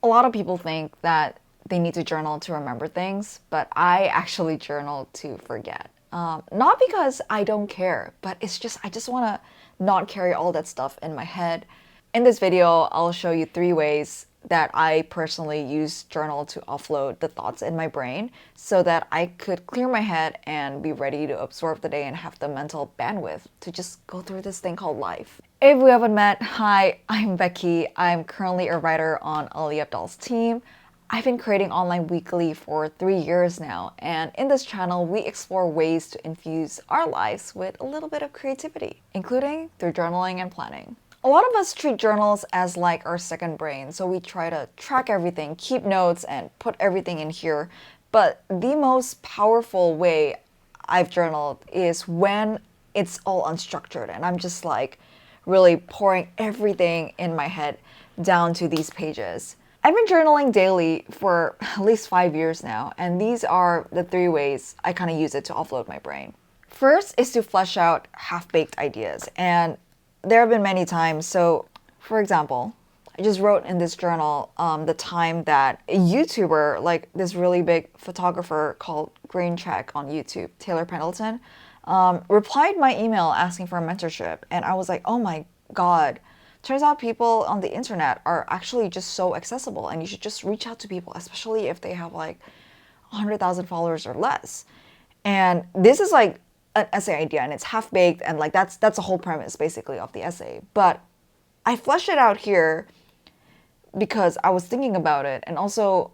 A lot of people think that they need to journal to remember things, but I actually journal to forget. Not because I don't care, but it's just I just want to not carry all that stuff in my head. In this video, I'll show you 3 ways that I personally use journal to offload the thoughts in my brain so that I could clear my head and be ready to absorb the day and have the mental bandwidth to just go through this thing called life. If we haven't met, hi, I'm Becky. I'm currently a writer on Ali Abdal's team. I've been creating online weekly for 3 years now, and in this channel, we explore ways to infuse our lives with a little bit of creativity, including through journaling and planning. A lot of us treat journals as like our second brain, so we try to track everything, keep notes, and put everything in here. But the most powerful way I've journaled is when it's all unstructured and I'm just like really pouring everything in my head down to these pages. I've been journaling daily for at least 5 years now, and these are the 3 ways I kind of use it to offload my brain. First is to flesh out half-baked ideas, and there have been many times. So, for example, I just wrote in this journal the time that a YouTuber, like this really big photographer called Grain Check on YouTube, Taylor Pendleton, replied my email asking for a mentorship. And I was like, oh my God, turns out people on the internet are actually just so accessible and you should just reach out to people, especially if they have like 100,000 followers or less. And this is like an essay idea and it's half baked and like that's the whole premise basically of the essay. But I fleshed it out here because I was thinking about it, and also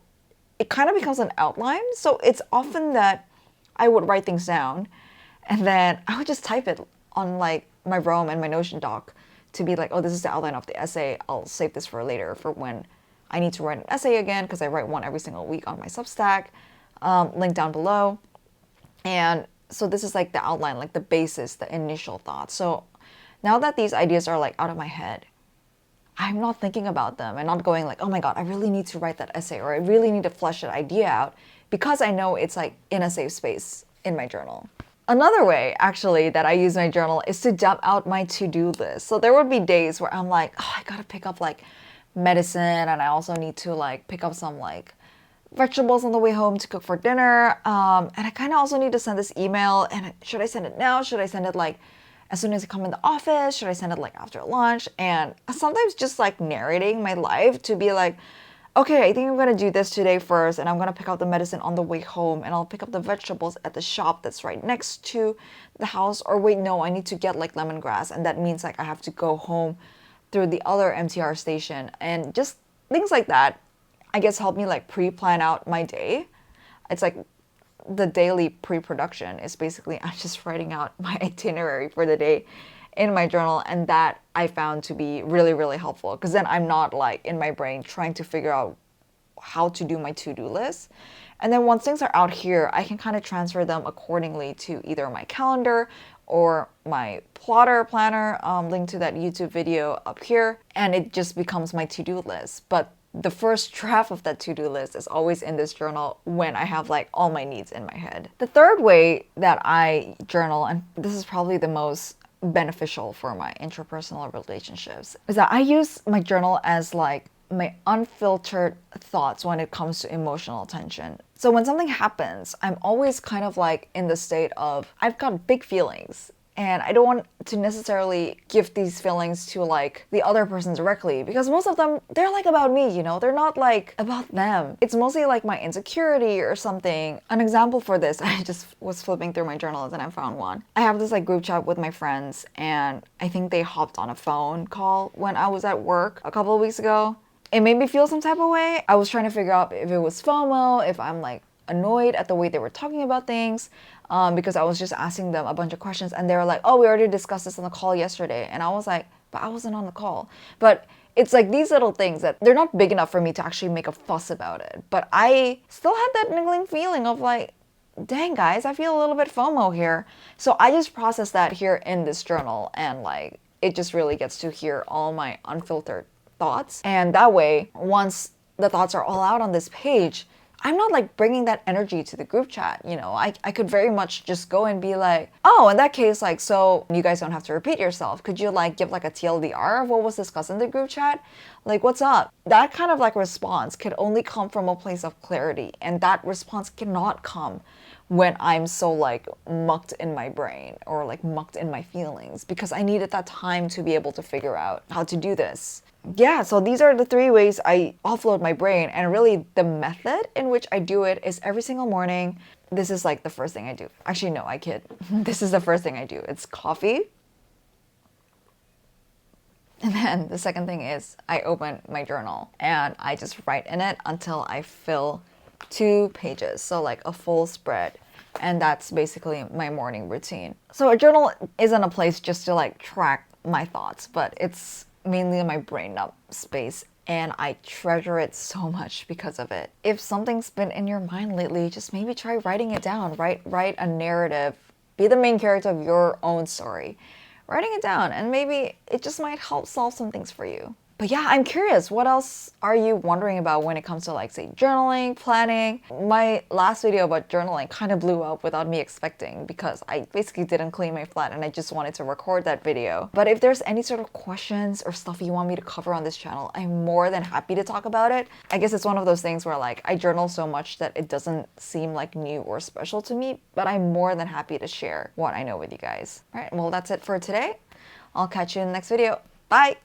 it kind of becomes an outline. So it's often that I would write things down and then I would just type it on like my Roam and my Notion doc to be like, oh, this is the outline of the essay. I'll save this for later for when I need to write an essay again, because I write one every single week on my Substack, link down below. And so this is like the outline, like the basis, the initial thoughts. So now that these ideas are like out of my head, I'm not thinking about them and not going like, oh my God, I really need to write that essay or I really need to flesh that idea out, because I know it's like in a safe space in my journal. Another way actually that I use my journal is to dump out my to-do list. So there would be days where I'm like, oh, I gotta pick up like medicine, and I also need to like pick up some like vegetables on the way home to cook for dinner. And I kind of also need to send this email. And should I send it now? Should I send it like as soon as I come in the office? Should I send it like after lunch? And sometimes just like narrating my life to be like, okay, I think I'm gonna do this today first, and I'm gonna pick up the medicine on the way home, and I'll pick up the vegetables at the shop that's right next to the house. Or wait, no, I need to get like lemongrass, and that means like I have to go home through the other MTR station, and just things like that, I guess, help me like pre-plan out my day. It's like the daily pre-production is basically I'm just writing out my itinerary for the day in my journal, and that I found to be really, really helpful, because then I'm not like in my brain trying to figure out how to do my to-do list. And then once things are out here, I can kind of transfer them accordingly to either my calendar or my plotter planner, linked to that YouTube video up here, and it just becomes my to-do list. But the first draft of that to-do list is always in this journal when I have like all my needs in my head. The third way that I journal, and this is probably the most beneficial for my interpersonal relationships, is that I use my journal as like my unfiltered thoughts when it comes to emotional tension. So when something happens, I'm always kind of like in the state of I've got big feelings, and I don't want to necessarily give these feelings to like the other person directly, because most of them, they're like about me, you know? They're not like about them. It's mostly like my insecurity or something. An example for this, I just was flipping through my journals and I found one. I have this like group chat with my friends, and I think they hopped on a phone call when I was at work a couple of weeks ago. It made me feel some type of way. I was trying to figure out if it was FOMO, if I'm like annoyed at the way they were talking about things, because I was just asking them a bunch of questions, and they were like, oh, we already discussed this on the call yesterday. And I was like, but I wasn't on the call. But it's like these little things that they're not big enough for me to actually make a fuss about it. But I still had that niggling feeling of like, dang guys, I feel a little bit FOMO here. So I just process that here in this journal, and like it just really gets to hear all my unfiltered thoughts. And that way, once the thoughts are all out on this page, I'm not like bringing that energy to the group chat. I could very much just go and be like, oh, in that case, like, so you guys don't have to repeat yourself. Could you like give like a TLDR of what was discussed in the group chat? Like, what's up? That kind of like response could only come from a place of clarity, and that response cannot come when I'm so like mucked in my brain or like mucked in my feelings, because I needed that time to be able to figure out how to do this. Yeah, so these are the 3 ways I offload my brain, and really the method in which I do it is every single morning. This is like the first thing I do. Actually, no, I kid. This is the first thing I do. It's coffee. And then the second thing is I open my journal and I just write in it until I fill 2 pages, so like a full spread. And that's basically my morning routine. So a journal isn't a place just to like track my thoughts, but it's mainly my brain dump space, and I treasure it so much because of it. If something's been in your mind lately, just maybe try writing it down. Write a narrative. Be the main character of your own story. Writing it down, and maybe it just might help solve some things for you. But yeah, I'm curious, what else are you wondering about when it comes to like, say, journaling, planning? My last video about journaling kind of blew up without me expecting, because I basically didn't clean my flat and I just wanted to record that video. But if there's any sort of questions or stuff you want me to cover on this channel, I'm more than happy to talk about it. I guess it's one of those things where like I journal so much that it doesn't seem like new or special to me, but I'm more than happy to share what I know with you guys. All right, well, that's it for today. I'll catch you in the next video. Bye!